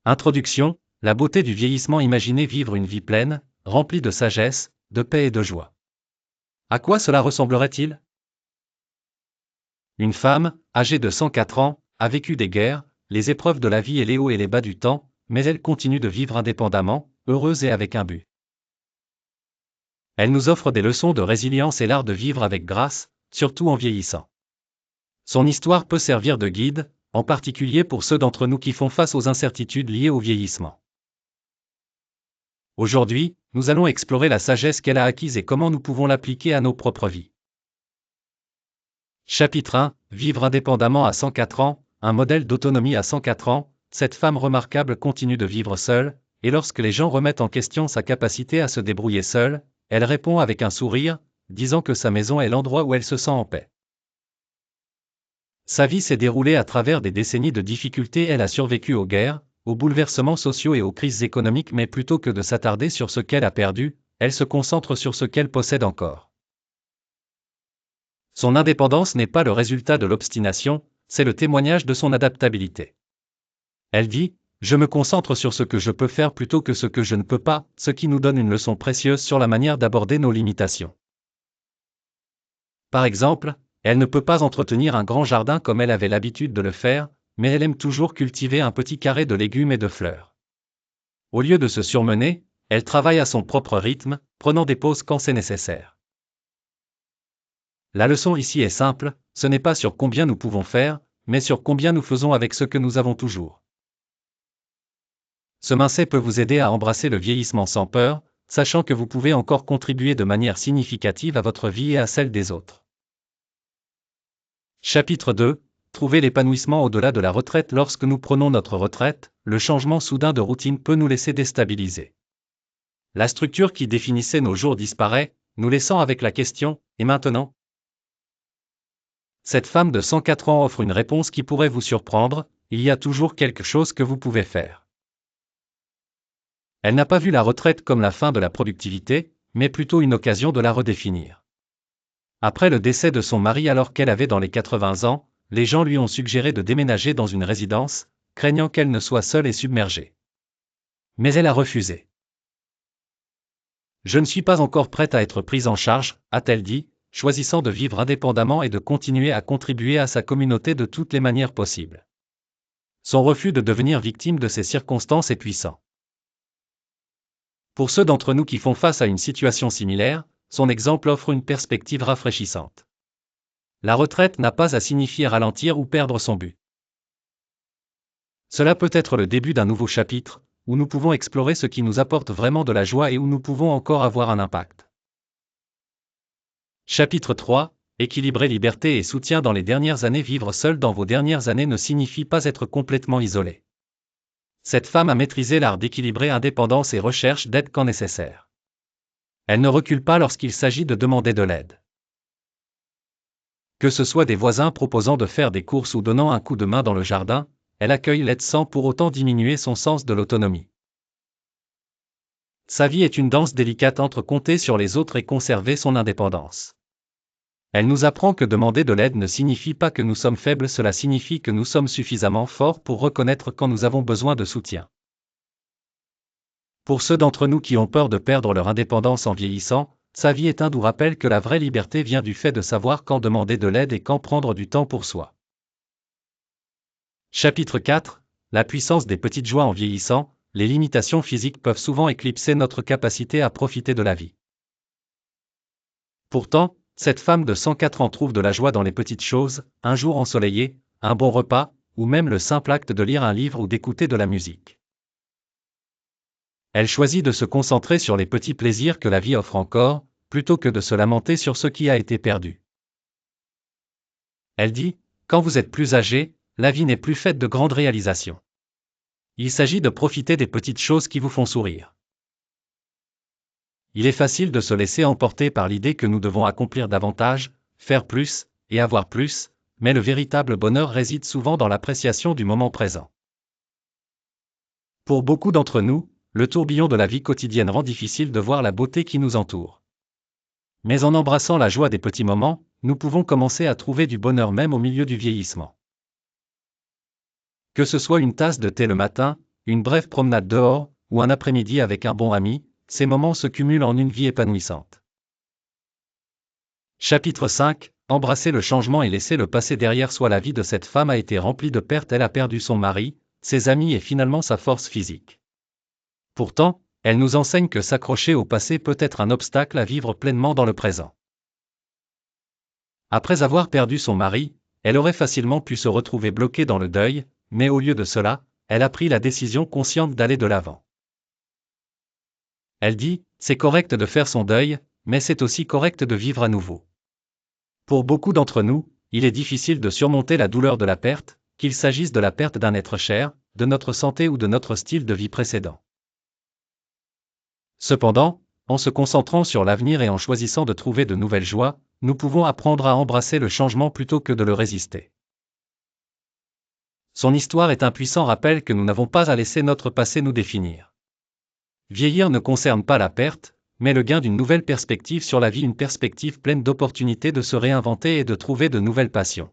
Introduction, la beauté du vieillissement. Imaginez vivre une vie pleine, remplie de sagesse, de paix et de joie. À quoi cela ressemblerait-il? Une femme, âgée de 104 ans, a vécu des guerres, les épreuves de la vie et les hauts et les bas du temps, mais elle continue de vivre indépendamment, heureuse et avec un but. Elle nous offre des leçons de résilience et l'art de vivre avec grâce, surtout en vieillissant. Son histoire peut servir de guide, en particulier pour ceux d'entre nous qui font face aux incertitudes liées au vieillissement. Aujourd'hui, nous allons explorer la sagesse qu'elle a acquise et comment nous pouvons l'appliquer à nos propres vies. Chapitre 1. Vivre indépendamment à 104 ans, un modèle d'autonomie à 104 ans. Cette femme remarquable continue de vivre seule, et lorsque les gens remettent en question sa capacité à se débrouiller seule, elle répond avec un sourire, disant que sa maison est l'endroit où elle se sent en paix. Sa vie s'est déroulée à travers des décennies de difficultés. Elle a survécu aux guerres, aux bouleversements sociaux et aux crises économiques, mais plutôt que de s'attarder sur ce qu'elle a perdu, elle se concentre sur ce qu'elle possède encore. Son indépendance n'est pas le résultat de l'obstination, c'est le témoignage de son adaptabilité. Elle dit, « Je me concentre sur ce que je peux faire plutôt que ce que je ne peux pas », ce qui nous donne une leçon précieuse sur la manière d'aborder nos limitations. Par exemple, elle ne peut pas entretenir un grand jardin comme elle avait l'habitude de le faire, mais elle aime toujours cultiver un petit carré de légumes et de fleurs. Au lieu de se surmener, elle travaille à son propre rythme, prenant des pauses quand c'est nécessaire. La leçon ici est simple, ce n'est pas sur combien nous pouvons faire, mais sur combien nous faisons avec ce que nous avons toujours. Ce mindset peut vous aider à embrasser le vieillissement sans peur, sachant que vous pouvez encore contribuer de manière significative à votre vie et à celle des autres. Chapitre 2. Trouver l'épanouissement au-delà de la retraite. Lorsque nous prenons notre retraite, le changement soudain de routine peut nous laisser déstabiliser. La structure qui définissait nos jours disparaît, nous laissant avec la question, et maintenant? Cette femme de 104 ans offre une réponse qui pourrait vous surprendre, il y a toujours quelque chose que vous pouvez faire. Elle n'a pas vu la retraite comme la fin de la productivité, mais plutôt une occasion de la redéfinir. Après le décès de son mari alors qu'elle avait dans les 80 ans, les gens lui ont suggéré de déménager dans une résidence, craignant qu'elle ne soit seule et submergée. Mais elle a refusé. « Je ne suis pas encore prête à être prise en charge », a-t-elle dit, choisissant de vivre indépendamment et de continuer à contribuer à sa communauté de toutes les manières possibles. Son refus de devenir victime de ces circonstances est puissant. Pour ceux d'entre nous qui font face à une situation similaire, son exemple offre une perspective rafraîchissante. La retraite n'a pas à signifier ralentir ou perdre son but. Cela peut être le début d'un nouveau chapitre, où nous pouvons explorer ce qui nous apporte vraiment de la joie et où nous pouvons encore avoir un impact. Chapitre 3. Équilibrer liberté et soutien dans les dernières années. Vivre seul dans vos dernières années ne signifie pas être complètement isolé. Cette femme a maîtrisé l'art d'équilibrer indépendance et recherche d'aide quand nécessaire. Elle ne recule pas lorsqu'il s'agit de demander de l'aide. Que ce soit des voisins proposant de faire des courses ou donnant un coup de main dans le jardin, elle accueille l'aide sans pour autant diminuer son sens de l'autonomie. Sa vie est une danse délicate entre compter sur les autres et conserver son indépendance. Elle nous apprend que demander de l'aide ne signifie pas que nous sommes faibles, cela signifie que nous sommes suffisamment forts pour reconnaître quand nous avons besoin de soutien. Pour ceux d'entre nous qui ont peur de perdre leur indépendance en vieillissant, sa vie est un doux rappel que la vraie liberté vient du fait de savoir quand demander de l'aide et quand prendre du temps pour soi. Chapitre 4. La puissance des petites joies en vieillissant. Les limitations physiques peuvent souvent éclipser notre capacité à profiter de la vie. Pourtant, cette femme de 104 ans trouve de la joie dans les petites choses, un jour ensoleillé, un bon repas, ou même le simple acte de lire un livre ou d'écouter de la musique. Elle choisit de se concentrer sur les petits plaisirs que la vie offre encore, plutôt que de se lamenter sur ce qui a été perdu. Elle dit, « Quand vous êtes plus âgé, la vie n'est plus faite de grandes réalisations. Il s'agit de profiter des petites choses qui vous font sourire. » Il est facile de se laisser emporter par l'idée que nous devons accomplir davantage, faire plus, et avoir plus, mais le véritable bonheur réside souvent dans l'appréciation du moment présent. Pour beaucoup d'entre nous, le tourbillon de la vie quotidienne rend difficile de voir la beauté qui nous entoure. Mais en embrassant la joie des petits moments, nous pouvons commencer à trouver du bonheur même au milieu du vieillissement. Que ce soit une tasse de thé le matin, une brève promenade dehors, ou un après-midi avec un bon ami, ces moments se cumulent en une vie épanouissante. Chapitre 5. Embrasser le changement et laisser le passé derrière soi. La vie de cette femme a été remplie de pertes. Elle a perdu son mari, ses amis et finalement sa force physique. Pourtant, elle nous enseigne que s'accrocher au passé peut être un obstacle à vivre pleinement dans le présent. Après avoir perdu son mari, elle aurait facilement pu se retrouver bloquée dans le deuil, mais au lieu de cela, elle a pris la décision consciente d'aller de l'avant. Elle dit, c'est correct de faire son deuil, mais c'est aussi correct de vivre à nouveau. Pour beaucoup d'entre nous, il est difficile de surmonter la douleur de la perte, qu'il s'agisse de la perte d'un être cher, de notre santé ou de notre style de vie précédent. Cependant, en se concentrant sur l'avenir et en choisissant de trouver de nouvelles joies, nous pouvons apprendre à embrasser le changement plutôt que de le résister. Son histoire est un puissant rappel que nous n'avons pas à laisser notre passé nous définir. Vieillir ne concerne pas la perte, mais le gain d'une nouvelle perspective sur la vie, une perspective pleine d'opportunités de se réinventer et de trouver de nouvelles passions.